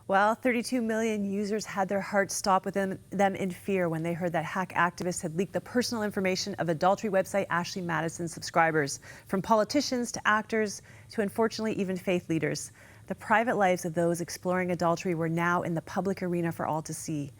Well, 32 million users had their hearts stop within them in fear when they heard that hack activists had leaked the personal information of adultery website Ashley Madison's subscribers, from politicians to actors to, unfortunately, even faith leaders. The private lives of those exploring adultery were now in the public arena for all to see.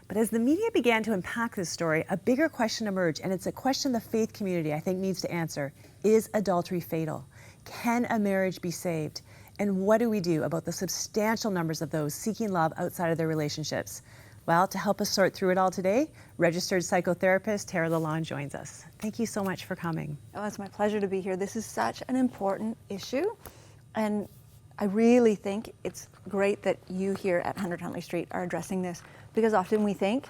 But as the media began to unpack this story, a bigger question emerged, and it's a question the faith community, I think, needs to answer. Is adultery fatal? Can a marriage be saved? And what do we do about the substantial numbers of those seeking love outside of their relationships? Well, to help us sort through it all today, registered psychotherapist Tara Lalonde joins us. Thank you so much for coming. Oh, it's my pleasure to be here. This is such an important issue, and I really think it's great that you here at 100 Huntley Street are addressing this, because often we think,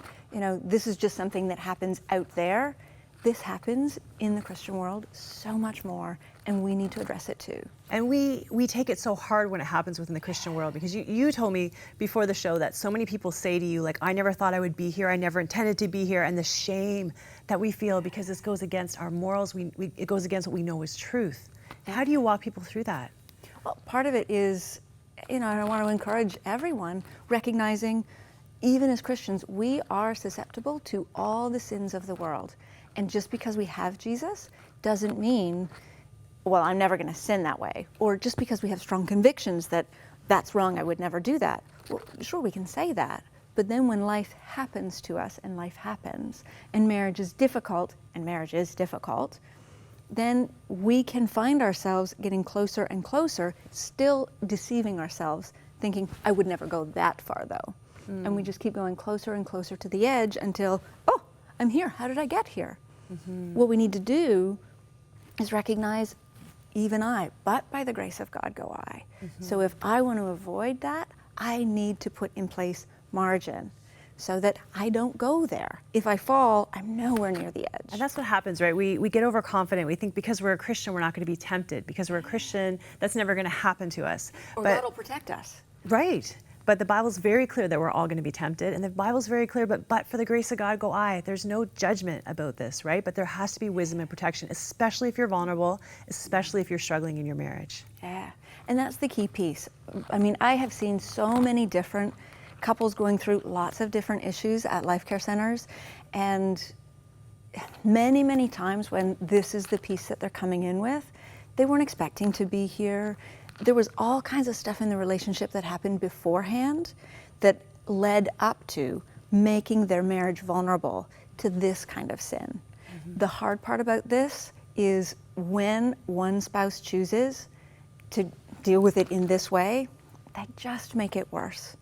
this is just something that happens out there. This happens in the Christian world so much more, and we need to address it too. And we take it so hard when it happens within the Christian world, because you told me before the show that so many people say to you, like, I never thought I would be here, I never intended to be here, and the shame that we feel because this goes against our morals, it goes against what we know is truth. How do you walk people through that? Well, part of it is, I want to encourage everyone recognizing, even as Christians, we are susceptible to all the sins of the world. And just because we have Jesus doesn't mean, well, I'm never going to sin that way. Or just because we have strong convictions that that's wrong, I would never do that. Well, sure, we can say that. But then when life happens to us, and life happens, and marriage is difficult, then we can find ourselves getting closer and closer, still deceiving ourselves, thinking, I would never go that far though. And we just keep going closer and closer to the edge until, oh, I'm here. How did I get here? What we need to do is recognize, even I, but by the grace of God go I. So if I want to avoid that, I need to put in place margin so that I don't go there. If I fall, I'm nowhere near the edge. And that's what happens, right? We get overconfident. We think because we're a Christian, we're not going to be tempted. Because we're a Christian, that's never going to happen to us. Or that'll protect us. Right. But the Bible's very clear that we're all going to be tempted. And the Bible's very clear, but for the grace of God go I. There's no judgment about this, right? But there has to be wisdom and protection, especially if you're vulnerable, especially if you're struggling in your marriage. Yeah. And that's the key piece. I mean, I have seen so many different couples going through lots of different issues at life care centers. And many, many times when this is the piece that they're coming in with, they weren't expecting to be here. There was all kinds of stuff in the relationship that happened beforehand that led up to making their marriage vulnerable to this kind of sin. The hard part about this is when one spouse chooses to deal with it in this way, they just make it worse.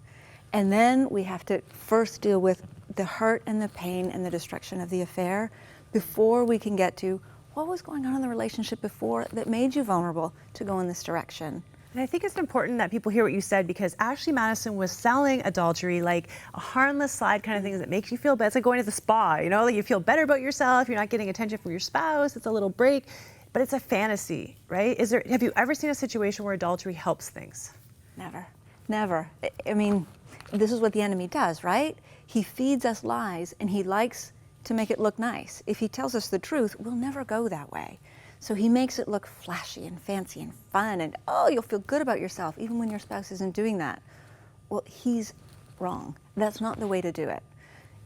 And then we have to first deal with the hurt and the pain and the destruction of the affair before we can get to what was going on in the relationship before that made you vulnerable to go in this direction. And I think it's important that people hear what you said, because Ashley Madison was selling adultery like a harmless side kind of thing that makes you feel better. It's like going to the spa, like you feel better about yourself, you're not getting attention from your spouse, it's a little break, but it's a fantasy, right? Have you ever seen a situation where adultery helps things? Never. I mean, this is what the enemy does, right? He feeds us lies and he likes to make it look nice. If he tells us the truth, we'll never go that way. So he makes it look flashy and fancy and fun and, oh, you'll feel good about yourself even when your spouse isn't doing that. Well, he's wrong. That's not the way to do it.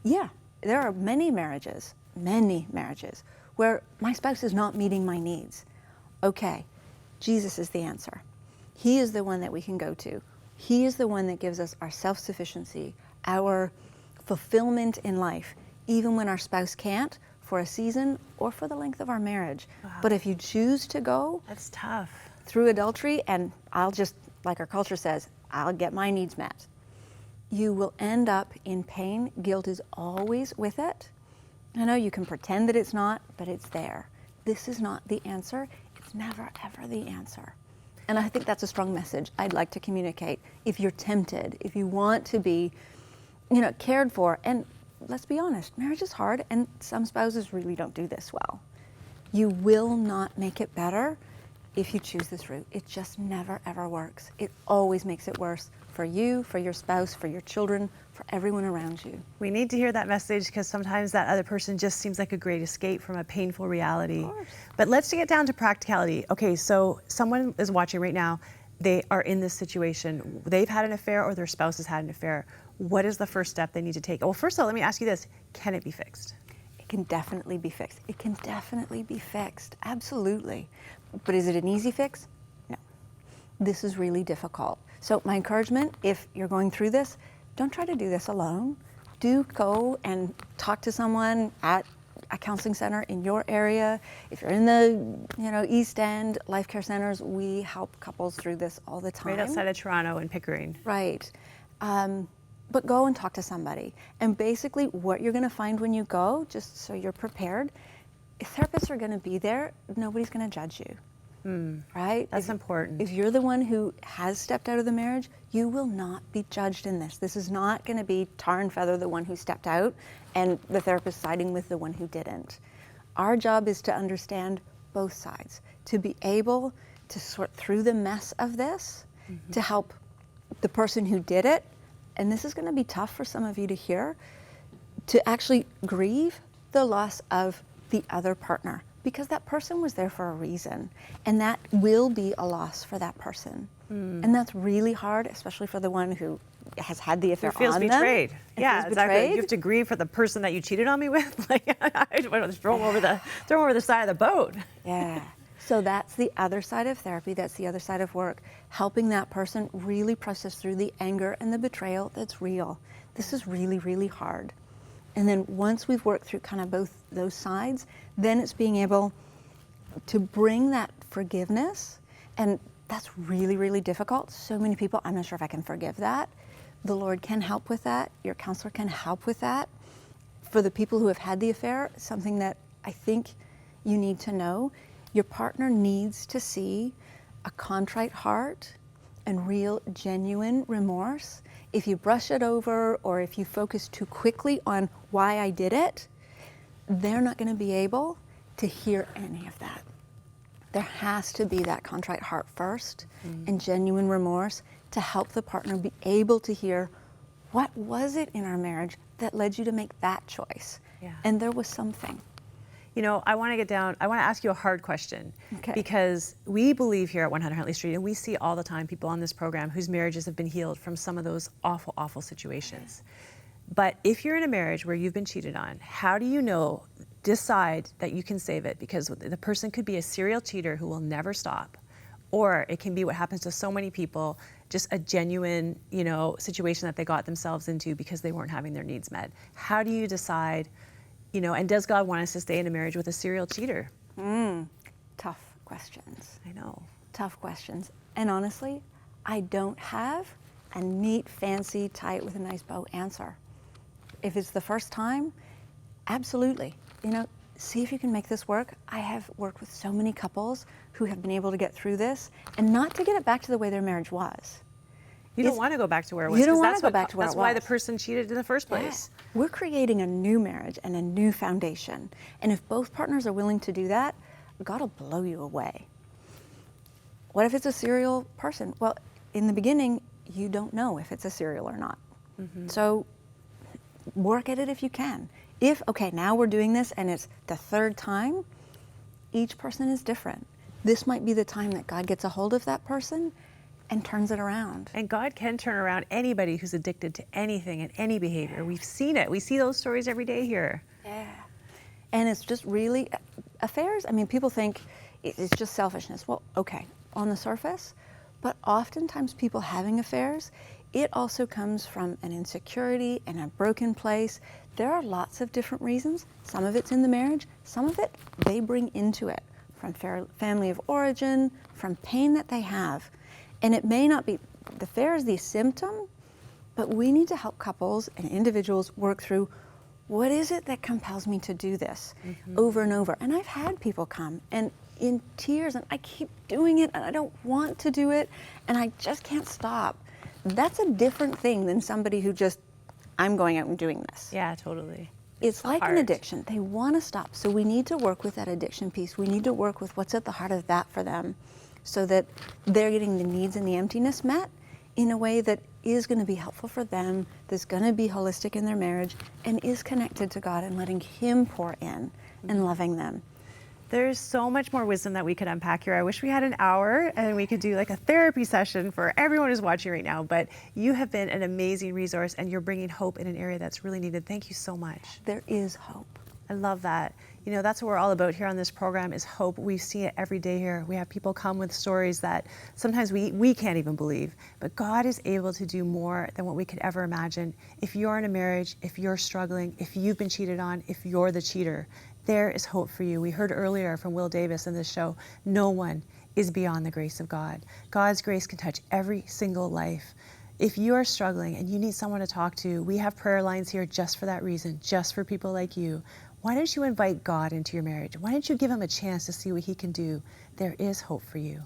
Yeah, there are many marriages where my spouse is not meeting my needs. Okay, Jesus is the answer. He is the one that we can go to. He is the one that gives us our self-sufficiency, our fulfillment in life, even when our spouse can't, for a season or for the length of our marriage. Wow. But if you choose to go that's tough through adultery, and I'll just, like our culture says, I'll get my needs met, you will end up in pain. Guilt is always with it. I know you can pretend that it's not, but it's there. This is not the answer. It's never, ever the answer. And I think that's a strong message I'd like to communicate. If you're tempted, if you want to be, cared for, and let's be honest, marriage is hard, and some spouses really don't do this well. You will not make it better if you choose this route. It just never, ever works. It always makes it worse for you, for your spouse, for your children, for everyone around you. We need to hear that message, because sometimes that other person just seems like a great escape from a painful reality. Of course. But let's get down to practicality. Okay, so someone is watching right now. they are in this situation, they've had an affair or their spouse has had an affair, what is the first step they need to take? Well, first of all, let me ask you this, can it be fixed? It can definitely be fixed. It can definitely be fixed, absolutely. But is it an easy fix? No. This is really difficult. So my encouragement, if you're going through this, don't try to do this alone. Do go and talk to someone at a counseling center in your area. If you're in the East End, life care centers, we help couples through this all the time. Right outside of Toronto and Pickering. Right. But go and talk to somebody. And basically what you're going to find when you go, just so you're prepared, therapists are going to be there. Nobody's going to judge you. Right? That's important. If you're the one who has stepped out of the marriage, you will not be judged in this. This is not going to be tar and feather the one who stepped out and the therapist siding with the one who didn't. Our job is to understand both sides, to be able to sort through the mess of this, to help the person who did it, and this is going to be tough for some of you to hear, to actually grieve the loss of the other partner, because that person was there for a reason, and that will be a loss for that person. And that's really hard, especially for the one who has had the affair Who feels on betrayed. them. Yeah, Feels exactly. betrayed. You have to grieve for the person that you cheated on me with. Like, I want to throw them over the side of the boat. Yeah. So that's the other side of therapy. That's the other side of work, helping that person really process through the anger and the betrayal that's real. This is really, really hard. And then once we've worked through kind of both those sides, then it's being able to bring that forgiveness. And that's really, really difficult. So many people, I'm not sure if I can forgive that. The Lord can help with that. Your counselor can help with that. For the people who have had the affair, something that I think you need to know, your partner needs to see a contrite heart and real, genuine remorse. If you brush it over or if you focus too quickly on why I did it, they're not going to be able to hear any of that. There has to be that contrite heart first and genuine remorse to help the partner be able to hear, what was it in our marriage that led you to make that choice? Yeah. And there was something. You know, I want to ask you a hard question. Okay. Because we believe here at 100 Huntley Street, and we see all the time people on this program whose marriages have been healed from some of those awful, awful situations. But if you're in a marriage where you've been cheated on, how do you decide that you can save it? Because the person could be a serial cheater who will never stop, or it can be what happens to so many people, just a genuine, situation that they got themselves into because they weren't having their needs met. How do you decide, and does God want us to stay in a marriage with a serial cheater? Tough questions. I know. Tough questions. And honestly, I don't have a neat, fancy, tight with a nice bow answer. If it's the first time, absolutely. See if you can make this work. I have worked with so many couples who have been able to get through this and not to get it back to the way their marriage was. You don't want to go back to where it was. You don't 'cause want that's to go back to where it was. That's why the person cheated in the first place. Yeah. We're creating a new marriage and a new foundation. And if both partners are willing to do that, God will blow you away. What if it's a serial person? Well, in the beginning, you don't know if it's a serial or not. So work at it if you can. Now we're doing this and it's the third time, each person is different. This might be the time that God gets a hold of that person and turns it around. And God can turn around anybody who's addicted to anything and any behavior. We've seen it. We see those stories every day here. Yeah. And it's just really, affairs, people think it's just selfishness. Well, okay, on the surface, but oftentimes people having affairs, it also comes from an insecurity and a broken place. There are lots of different reasons. Some of it's in the marriage, some of it they bring into it from family of origin, from pain that they have. And it may not be, the affair is the symptom, but we need to help couples and individuals work through, what is it that compels me to do this over and over? And I've had people come and in tears, and I keep doing it, and I don't want to do it, and I just can't stop. That's a different thing than somebody who just, I'm going out and doing this. Yeah, totally. It's like an addiction. They want to stop. So we need to work with that addiction piece. We need to work with what's at the heart of that for them so that they're getting the needs and the emptiness met in a way that is going to be helpful for them, that's going to be holistic in their marriage, and is connected to God and letting Him pour in and loving them. There's so much more wisdom that we could unpack here. I wish we had an hour and we could do like a therapy session for everyone who's watching right now, but you have been an amazing resource and you're bringing hope in an area that's really needed. Thank you so much. There is hope. I love that. You know, that's what we're all about here on this program is hope. We see it every day here. We have people come with stories that sometimes we can't even believe, but God is able to do more than what we could ever imagine. If you're in a marriage, if you're struggling, if you've been cheated on, if you're the cheater, there is hope for you. We heard earlier from Will Davis in this show, no one is beyond the grace of God. God's grace can touch every single life. If you are struggling and you need someone to talk to, we have prayer lines here just for that reason, just for people like you. Why don't you invite God into your marriage? Why don't you give him a chance to see what he can do? There is hope for you.